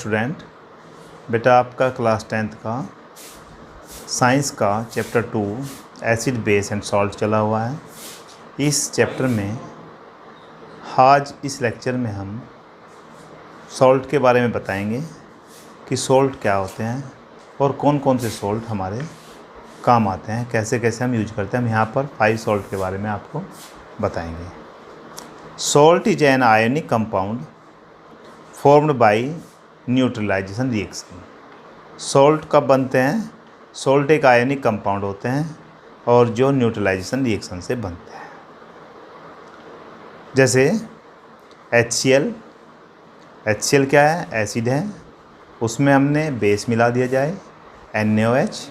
Student, बेटा आपका class 10th का साइंस का chapter 2 acid base and salt चला हुआ है। इस चैप्टर में आज इस लेक्चर में हम सॉल्ट के बारे में बताएंगे कि सॉल्ट क्या होते हैं और कौन कौन से सॉल्ट हमारे काम आते हैं, कैसे कैसे हम यूज करते हैं। हम यहाँ पर 5 सॉल्ट के बारे में आपको बताएंगे। Salt is an ionic compound formed by neutralisation reaction. Salt कब बनते हैं? सॉल्ट एक आयोनिक कंपाउंड होते हैं और जो न्यूट्रलाइजेशन रिएक्शन से बनते हैं। जैसे HCl क्या है? एसिड है, उसमें हमने बेस मिला दिया जाए NaOH,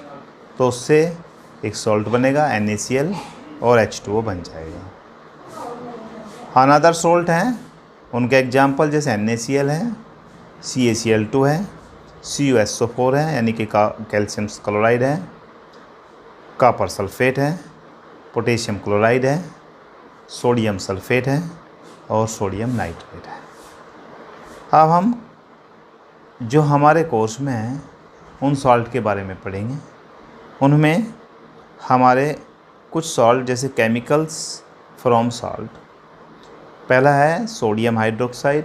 तो उससे एक सॉल्ट बनेगा NaCl और H2O बन जाएगा। अनदर सॉल्ट हैं, उनके एग्जाम्पल जैसे NaCl है, CaCl2 है, CuSO4 है यानी कि कैल्शियम क्लोराइड है, कॉपर सल्फेट है, पोटेशियम क्लोराइड है, सोडियम सल्फेट है और सोडियम नाइट्रेट है। अब हम जो हमारे कोर्स में हैं उन सॉल्ट के बारे में पढ़ेंगे। उनमें हमारे कुछ सॉल्ट जैसे केमिकल्स फ्रॉम सॉल्ट। पहला है सोडियम हाइड्रोक्साइड,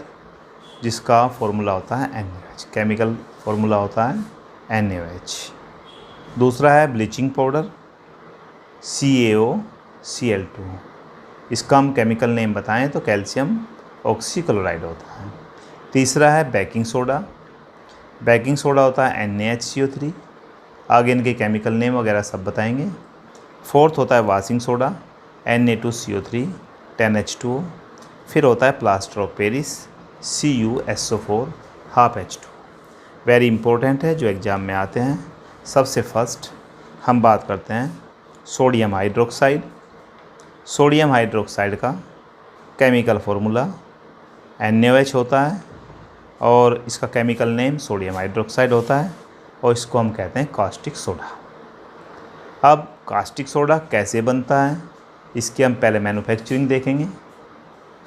जिसका फॉर्मूला होता है NaOH, केमिकल फॉर्मूला होता है NaOH। दूसरा है ब्लीचिंग पाउडर CaOCl2, इसका हम केमिकल नेम बताएं तो कैल्शियम ऑक्सीक्लोराइड होता है। तीसरा है बेकिंग सोडा, बेकिंग सोडा होता है NaHCO3, आगे इनके केमिकल नेम वगैरह सब बताएंगे। फोर्थ होता है वॉशिंग सोडा Na2CO3 10H2O। फिर होता है plaster of Paris CuSO4 half H2। Very important है, जो एग्ज़ाम में आते हैं। सबसे फर्स्ट हम बात करते हैं सोडियम हाइड्रोक्साइड। सोडियम हाइड्रोक्साइड का केमिकल फार्मूला NaOH होता है और इसका केमिकल नेम सोडियम हाइड्रोक्साइड होता है और इसको हम कहते हैं कास्टिक सोडा। अब कास्टिक सोडा कैसे बनता है, इसकी हम पहले मैन्युफैक्चरिंग देखेंगे,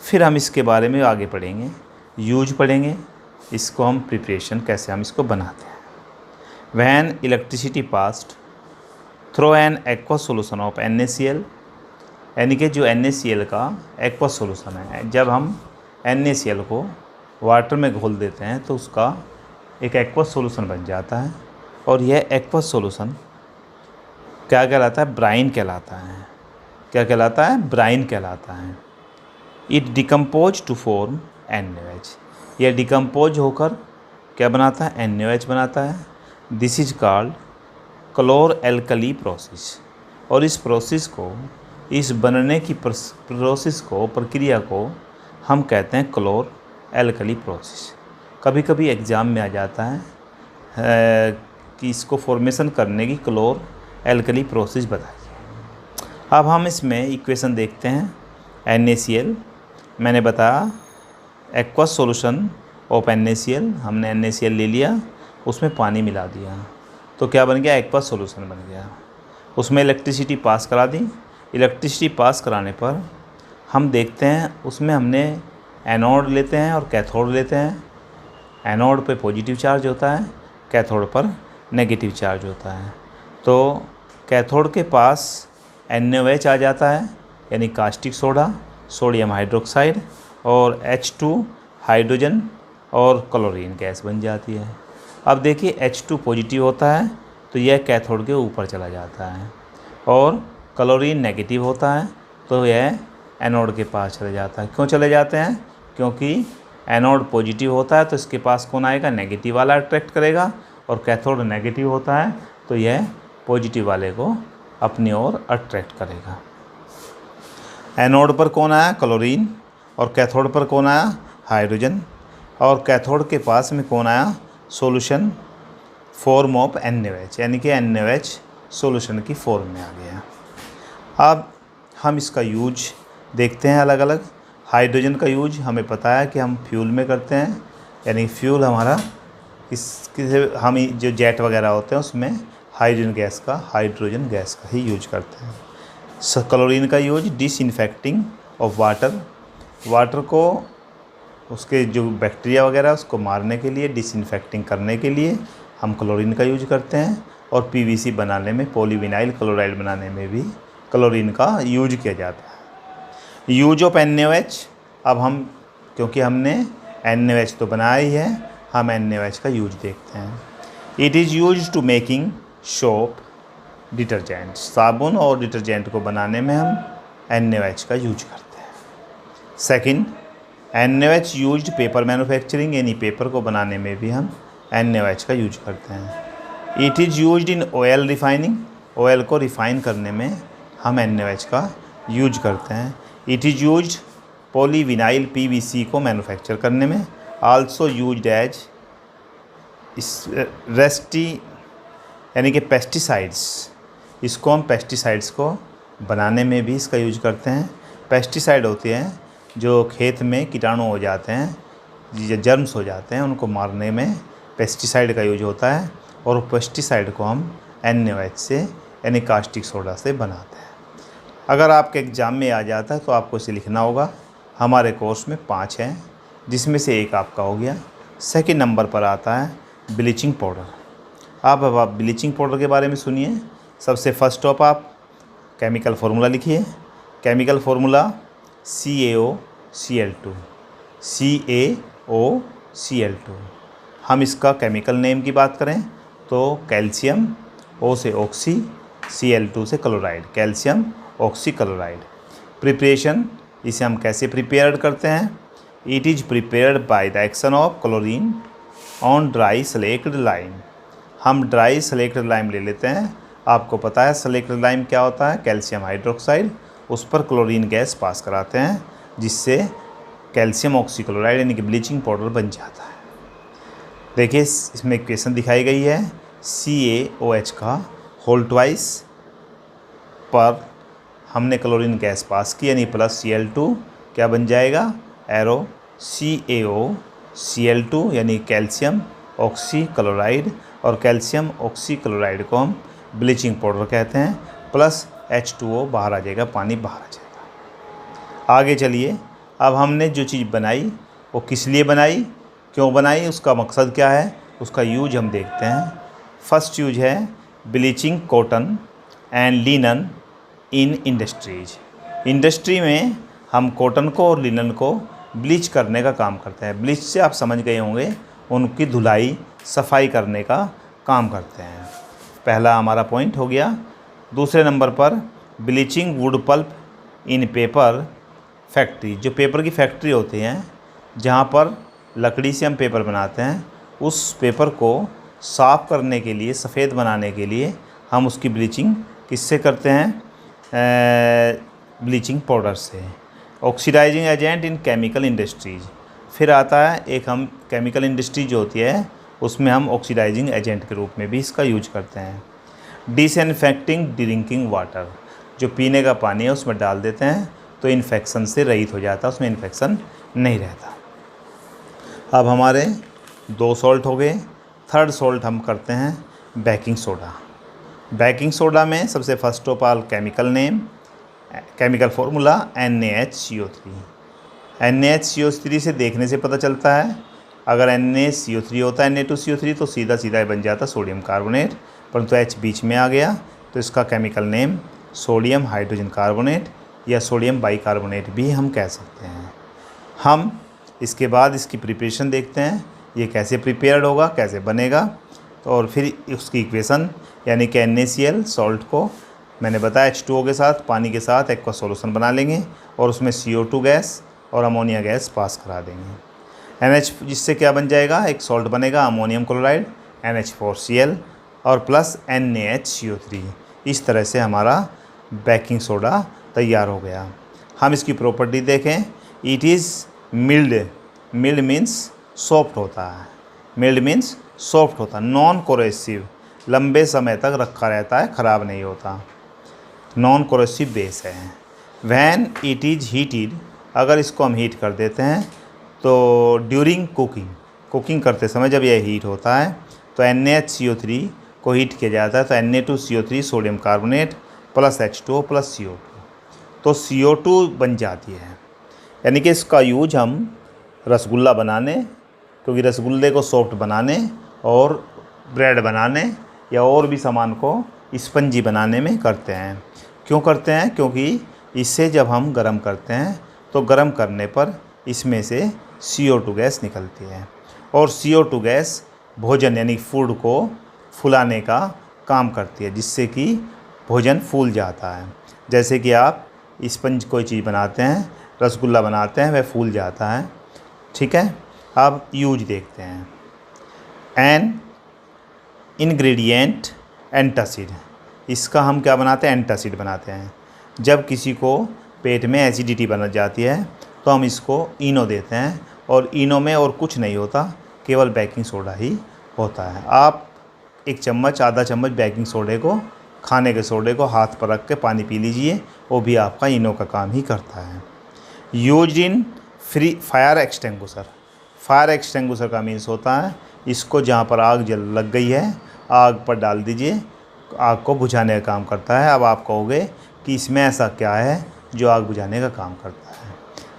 फिर हम इसके बारे में आगे पढ़ेंगे, यूज पढ़ेंगे, इसको हम प्रिपरेशन कैसे हम इसको बनाते हैं। When electricity passed through an aqua solution of NaCl, यानी कि जो NaCl का एक्वा सोल्यूशन है, जब हम NaCl को वाटर में घोल देते हैं तो उसका एक एक्वा सोल्यूशन बन जाता है और यह एक्वा सोल्यूशन क्या कहलाता है? ब्राइन कहलाता है। क्या कहलाता है? ब्राइन कहलाता है। It decompose to form NaOH, यह डिकम्पोज होकर क्या बनाता है? NaOH बनाता है। This is called chlor alkali process, और इस प्रोसेस को, इस बनने की प्रोसेस को, प्रक्रिया को हम कहते हैं क्लोर एल्कली प्रोसेस। कभी कभी एग्ज़ाम में आ जाता है कि इसको फॉर्मेशन करने की क्लोर एल्कली प्रोसेस बताइए। अब हम इसमें इक्वेशन देखते हैं। NaCl मैंने बताया एक्वा सॉल्यूशन ऑफ NaCl, हमने NaCl ले लिया, उसमें पानी मिला दिया तो क्या बन गया? एक्वा सॉल्यूशन बन गया। उसमें इलेक्ट्रिसिटी पास करा दी। इलेक्ट्रिसिटी पास कराने पर हम देखते हैं उसमें हमने एनोड लेते हैं और कैथोड लेते हैं। एनोड पे पॉजिटिव चार्ज होता है, कैथोड पर नेगेटिव चार्ज होता है। तो कैथोड के पास NaOH आ जाता है यानी कास्टिक सोडा, सोडियम हाइड्रोक्साइड और H2 हाइड्रोजन और क्लोरीन गैस बन जाती है। अब देखिए H2 पॉजिटिव होता है तो यह कैथोड के ऊपर चला जाता है और क्लोरीन नेगेटिव होता है तो यह एनोड के पास चले जाता है। क्यों चले जाते हैं? क्योंकि एनोड पॉजिटिव होता है तो इसके पास कौन आएगा? नेगेटिव वाला अट्रैक्ट करेगा, और कैथोड नेगेटिव होता है तो यह पॉजिटिव वाले को अपनी ओर अट्रैक्ट करेगा। एनोड पर कौन आया? क्लोरीन, और कैथोड पर कौन आया? हाइड्रोजन, और कैथोड के पास में कौन आया? सॉल्यूशन फॉर्म ऑफ NaOH, यानी कि NaOH सॉल्यूशन की फॉर्म में आ गया। अब हम इसका यूज देखते हैं अलग अलग। हाइड्रोजन का यूज हमें पता है कि हम फ्यूल में करते हैं, यानी फ्यूल हमारा हम जो जेट वगैरह होते हैं उसमें हाइड्रोजन गैस का ही यूज करते हैं। क्लोरीन का use disinfecting of water, water को उसके जो बैक्टीरिया वगैरह उसको मारने के लिए, डिसइंफेक्टिंग करने के लिए हम क्लोरीन का यूज करते हैं। और पीवीसी बनाने में, पॉलीविनाइल क्लोराइड बनाने में भी क्लोरीन का यूज किया जाता है। यूज ऑफ NaOH, अब हम क्योंकि हमने NaOH तो बनाया ही है, हम NaOH का यूज देखते हैं। It is use to making soap, detergent, साबुन और डिटर्जेंट को बनाने में हम NaOH का यूज करते हैं। Second, NaOH used paper manufacturing, यानी पेपर को बनाने में भी हम NaOH का यूज करते हैं। It is used in oil refining, oil को रिफ़ाइन करने में हम NaOH का यूज करते हैं। It is used polyvinyl PVC को मैन्युफैक्चर करने में। आल्सो यूज्ड एज रेस्टी, यानी कि पेस्टिसाइड्स, इसको हम पेस्टिसाइड्स को बनाने में भी इसका यूज करते हैं। पेस्टिसाइड होते हैं जो खेत में कीटाणु हो जाते हैं, जर्म्स हो जाते हैं, उनको मारने में पेस्टिसाइड का यूज होता है। और पेस्टिसाइड को हम NaOH से, यानी कास्टिक सोडा से बनाते हैं। अगर आपके एग्ज़ाम में आ जाता है तो आपको इसे लिखना होगा। हमारे कोर्स में 5 हैं, जिसमें से एक आपका हो गया। सेकंड नंबर पर आता है ब्लीचिंग पाउडर। अब ब्लीचिंग पाउडर के बारे में सुनिए। सबसे फर्स्ट ऑफ आप केमिकल फार्मूला लिखिए। Chemical formula CaOCl2, CaOCl2। हम इसका केमिकल नेम की बात करें तो कैल्शियम, O से ऑक्सी, Cl2 से chloride, calcium oxy chloride. Preparation, इसे हम कैसे प्रिपेयर करते हैं? It is prepared by the action of chlorine on dry selected lime. हम ड्राई सेलेक्टेड लाइम ले लेते हैं। आपको पता है सेलेक्टेड लाइम क्या होता है? Calcium hydroxide. उस पर क्लोरीन गैस पास कराते हैं, जिससे कैल्शियम ऑक्सी क्लोराइड यानी कि ब्लीचिंग पाउडर बन जाता है। देखिए इसमें इक्वेशन दिखाई गई है। CaOH का होल ट्वाइस पर हमने क्लोरीन गैस पास की, यानी प्लस Cl2 क्या बन जाएगा? एरो CaOCl2, यानी कैल्शियम ऑक्सी क्लोराइड। और कैल्शियम ऑक्सी क्लोराइड को हम ब्लीचिंग पाउडर कहते हैं। प्लस H2O बाहर आ जाएगा, पानी बाहर आ जाएगा। आगे चलिए, अब हमने जो चीज़ बनाई वो किस लिए बनाई, क्यों बनाई, उसका मकसद क्या है, उसका यूज हम देखते हैं। फर्स्ट यूज है bleaching cotton and linen in industries. Industry में हम कॉटन को और लिनन को ब्लीच करने का काम करते हैं। ब्लीच से आप समझ गए होंगे, उनकी धुलाई सफाई करने का काम करते हैं। पहला हमारा पॉइंट हो गया। दूसरे नंबर पर ब्लीचिंग वुड पल्प इन पेपर फैक्ट्री। जो पेपर की फैक्ट्री होती हैं, जहाँ पर लकड़ी से हम पेपर बनाते हैं, उस पेपर को साफ़ करने के लिए, सफ़ेद बनाने के लिए हम उसकी ब्लीचिंग किससे करते हैं? ब्लीचिंग पाउडर से। Oxidising agent in chemical industries. फिर आता है एक, हम केमिकल इंडस्ट्री जो होती है उसमें हम ऑक्सीडाइजिंग एजेंट के रूप में भी इसका यूज करते हैं। डिसइंफेक्टिंग ड्रिंकिंग वाटर, जो पीने का पानी है उसमें डाल देते हैं तो इन्फेक्शन से रहित हो जाता है, उसमें इन्फेक्शन नहीं रहता। अब हमारे 2 सॉल्ट हो गए। थर्ड सॉल्ट हम करते हैं बेकिंग सोडा। बेकिंग सोडा में सबसे first of all chemical name, chemical formula NaHCO3। NaHCO3 से देखने से पता चलता है, अगर NaCO3 होता है Na2CO3 तो सीधा सीधा बन जाता सोडियम कार्बोनेट, परंतु H बीच में आ गया तो इसका chemical name sodium hydrogen carbonate या सोडियम बाइकार्बोनेट भी हम कह सकते हैं। हम इसके बाद इसकी प्रिपरेशन देखते हैं, ये कैसे प्रिपेयर्ड होगा, कैसे बनेगा। तो और फिर उसकी इक्वेशन, यानी कि NaCl सॉल्ट को मैंने बताया H2O के साथ, पानी के साथ एक्वा सॉल्यूशन बना लेंगे और उसमें CO2 गैस और अमोनिया गैस पास करा देंगे। NH, जिससे क्या बन जाएगा, एक सॉल्ट बनेगा अमोनियम क्लोराइड NH4Cl और प्लस NaHCO3। इस तरह से हमारा बेकिंग सोडा तैयार हो गया। हम इसकी प्रॉपर्टी देखें। It is mild, mild means soft होता है, मिल्ड मीन्स सॉफ्ट होता है। नॉन कोरेसिव, लंबे समय तक रखा रहता है, ख़राब नहीं होता। नॉन कोरेसिव बेस है। व्हेन इट इज़ हीटेड, अगर इसको हम हीट कर देते हैं तो ड्यूरिंग कुकिंग, कुकिंग करते समय जब यह हीट होता है तो NaHCO3 को हीट किया जाता है तो Na2CO3 sodium carbonate plus H2O plus CO2, तो CO2 बन जाती है। यानी कि इसका यूज हम रसगुल्ला बनाने, क्योंकि रसगुल्ले को सॉफ्ट बनाने और ब्रेड बनाने या और भी सामान को स्पंजी बनाने में करते हैं। क्यों करते हैं? क्योंकि इसे जब हम गर्म करते हैं तो गर्म करने पर इसमें से CO2 गैस निकलती है और CO2 गैस भोजन यानी फूड को फुलाने का काम करती है, जिससे कि भोजन फूल जाता है। जैसे कि आप स्पंज कोई चीज़ बनाते हैं, रसगुल्ला बनाते हैं, वह फूल जाता है। ठीक है, अब यूज देखते हैं। एन इंग्रेडिएंट एंटासिड, इसका हम क्या बनाते हैं? एंटासिड बनाते हैं। जब किसी को पेट में एसिडिटी बन जाती है तो हम इसको इनो देते हैं और इनो में और कुछ नहीं होता, केवल बेकिंग सोडा ही होता है। आप एक चम्मच आधा चम्मच बेकिंग सोडे को, खाने के सोडे को हाथ पर रख के पानी पी लीजिए, वो भी आपका इनो का काम ही करता है। Used in free fire extinguisher, fire extinguisher का मीन्स होता है इसको जहाँ पर आग जल लग गई है आग पर डाल दीजिए, आग को बुझाने का काम करता है। अब आप कहोगे कि इसमें ऐसा क्या है जो आग बुझाने का काम करता है?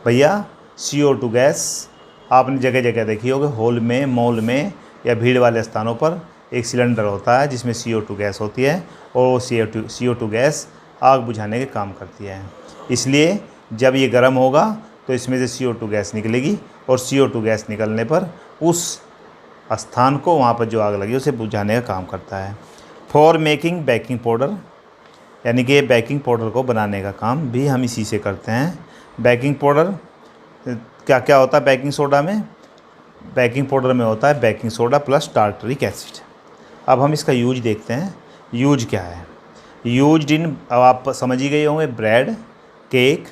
भैया CO2 गैस आपने जगह जगह देखी होगी, हॉल में, मॉल में या भीड़ वाले स्थानों पर एक सिलेंडर होता है जिसमें CO2 गैस होती है और वो CO2 गैस आग बुझाने के काम करती है। इसलिए जब ये गर्म होगा तो इसमें से CO2 गैस निकलेगी और CO2 गैस निकलने पर उस स्थान को, वहाँ पर जो आग लगी उसे बुझाने का काम करता है। फॉर मेकिंग बेकिंग पाउडर, यानी कि बेकिंग पाउडर को बनाने का काम भी हम इसी से करते हैं। बेकिंग पाउडर क्या क्या होता है बेकिंग सोडा में? बेकिंग पाउडर में होता है baking soda plus tartaric acid. अब हम इसका यूज देखते हैं। यूज क्या है? यूज्ड इन, अब आप समझ ही गए होंगे, bread, cake,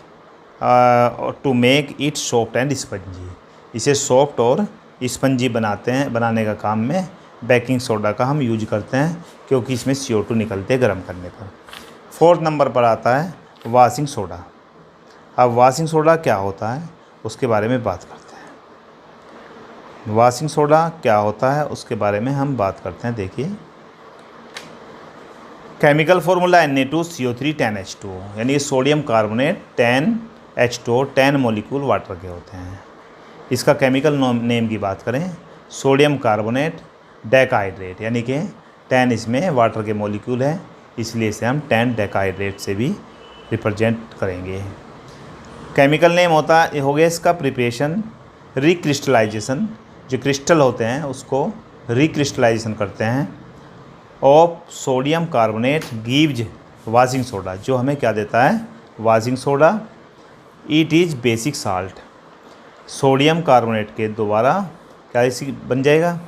to make it soft and spongy. इसे सॉफ्ट और स्पंजी बनाने का काम में बेकिंग सोडा का हम यूज करते हैं, क्योंकि इसमें CO2 निकलते हैं गर्म करने पर। 4th नंबर पर आता है वॉशिंग सोडा। अब वॉशिंग सोडा क्या होता है उसके बारे में बात करते हैं। वॉशिंग सोडा क्या होता है उसके बारे में हम बात करते हैं। देखिए, केमिकल फार्मूला Na2CO3 10H2O, यानी sodium carbonate 10H2O 10 molecule water के होते हैं। इसका केमिकल नेम की बात करें, सोडियम कार्बोनेट डेकाहाइड्रेट, यानी कि 10 इसमें वाटर के मॉलिक्यूल है, इसलिए इसे हम 10 डेकाहाइड्रेट से भी रिप्रेजेंट करेंगे। केमिकल नेम हो गया इसका प्रिपरेशन, रिक्रिस्टलाइजेशन, जो क्रिस्टल होते हैं उसको रिक्रिस्टलाइजेशन करते हैं। Of sodium carbonate gives washing soda, जो हमें क्या देता है? Washing soda. It is basic salt, sodium carbonate के दोबारा क्या इसी बन जाएगा?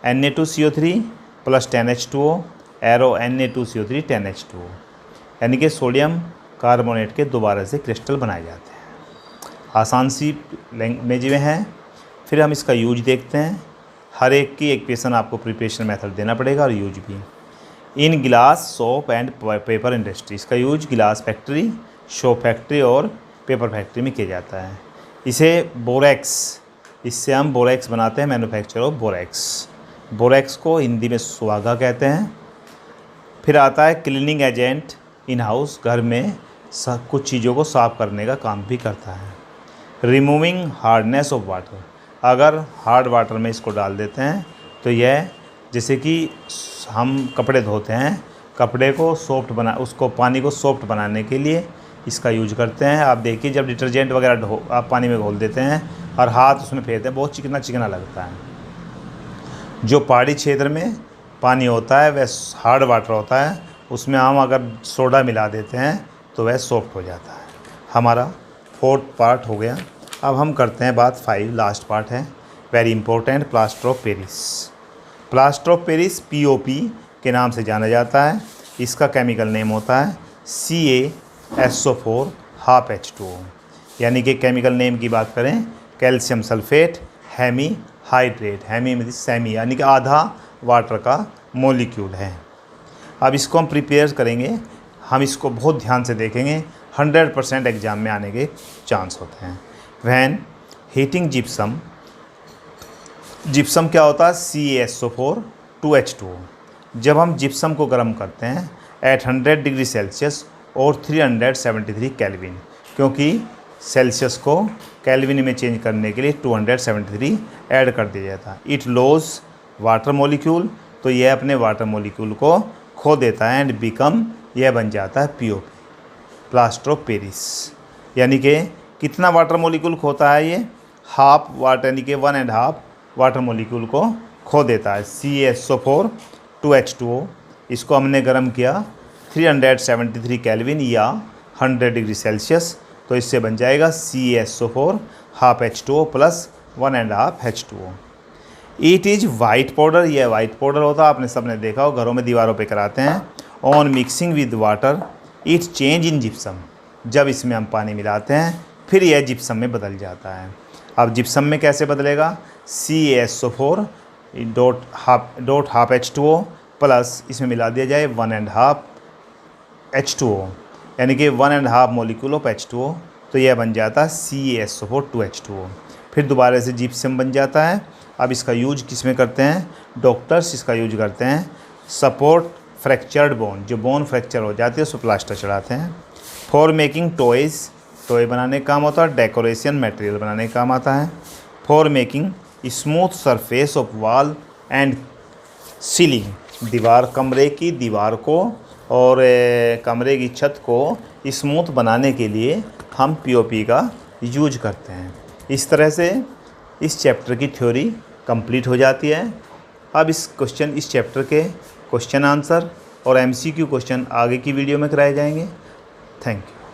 Na2CO3 plus 10H2O arrow Na2CO3 10H2O, यानी कि सोडियम कार्बोनेट के दोबारा से क्रिस्टल बनाए जाते हैं। आसान सी लैंग्वेज में है। फिर हम इसका यूज देखते हैं। हर एक की एक पेशन आपको प्रिपरेशन मेथड देना पड़ेगा और यूज भी। इन गिलास, सोप एंड पेपर इंडस्ट्री, इसका यूज गिलास फैक्ट्री, सोप फैक्ट्री और पेपर फैक्ट्री में किया जाता है। इसे बोरेक्स, इससे हम बोरेक्स बनाते हैं, मैन्युफैक्चर ऑफ बोरेक्स। बोरेक्स को हिंदी में सुहागा कहते हैं। फिर आता है क्लीनिंग एजेंट इन हाउस, घर में कुछ चीज़ों को साफ़ करने का काम भी करता है। रिमूविंग हार्डनेस ऑफ वाटर, अगर हार्ड वाटर में इसको डाल देते हैं तो यह, जैसे कि हम कपड़े धोते हैं, कपड़े को सॉफ्ट उसको पानी को सॉफ्ट बनाने के लिए इसका यूज करते हैं। आप देखिए, जब डिटर्जेंट वगैरह आप पानी में घोल देते हैं और हाथ उसमें फेरते हैं, बहुत चिकना चिकना लगता है। जो पहाड़ी क्षेत्र में पानी होता है वह हार्ड वाटर होता है, उसमें हम अगर सोडा मिला देते हैं तो वह सॉफ्ट हो जाता है। हमारा 4th पार्ट हो गया। अब हम करते हैं बात 5, लास्ट पार्ट है, very important, plaster of Paris. Plaster of Paris POP के नाम से जाना जाता है। इसका केमिकल नेम होता है CaSO4 हाफ H2O, यानी कि केमिकल नेम की बात करें, calcium sulphate hemihydrate, hemi मतलब सेमी, यानी कि आधा वाटर का मॉलिक्यूल है। अब इसको हम प्रिपेयर करेंगे, हम इसको बहुत ध्यान से देखेंगे, 100% एग्ज़ाम में आने के चांस होते हैं। वैन हीटिंग जिप्सम, जिप्सम क्या होता है? CaSO4 2H2O। जब हम जिप्सम को गर्म करते हैं एट 100 डिग्री सेल्सियस और 373 केल्विन, क्योंकि सेल्सियस को केल्विन में चेंज करने के लिए 273 ऐड कर दिया जाता है। इट लॉस वाटर मॉलिक्यूल, तो यह अपने वाटर मॉलिक्यूल को खो देता है एंड बिकम, यह बन जाता है POP, प्लास्टर ऑफ पेरिस। यानी कि कितना वाटर मॉलिक्यूल खोता है ये? हाफ वाटर, यानी कि 1.5 वाटर मॉलिक्यूल को खो देता है। CaSO4 2H2O, इसको हमने गर्म किया 373 केल्विन या 100 डिग्री सेल्सियस, तो इससे बन जाएगा CaSO4 half H2O plus 1.5 H2O। It is white powder, यह वाइट पाउडर होता है, आपने सबने देखा हो, घरों में दीवारों पे कराते हैं। On mixing with water it change in gypsum, जब इसमें हम पानी मिलाते हैं फिर यह जिप्सम में बदल जाता है। अब जिप्सम में कैसे बदलेगा? CaSO4 dot half H2O plus इसमें मिला दिया जाए 1.5 H2O, यानी कि 1.5 मॉलिक्यूल ऑफ H2O, तो यह बन जाता है CaSO4 2H2O। फिर दोबारा से जिप्सम बन जाता है। अब इसका यूज किस में करते हैं? डॉक्टर्स इसका यूज करते हैं सपोर्ट फ्रैक्चर्ड बोन, जो बोन फ्रैक्चर हो जाती है उसको प्लास्टर चढ़ाते हैं। फॉर मेकिंग टॉयज़, टॉय बनाने का काम होता है। डेकोरेशन मटेरियल बनाने का काम आता है। For making smooth surface of wall and ceiling, दीवार, कमरे की दीवार को और कमरे की छत को स्मूथ बनाने के लिए हम POP का यूज करते हैं। इस तरह से इस चैप्टर की थ्योरी कंप्लीट हो जाती है। अब इस चैप्टर के क्वेश्चन आंसर और MCQ क्वेश्चन आगे की वीडियो में कराए जाएंगे। Thank you.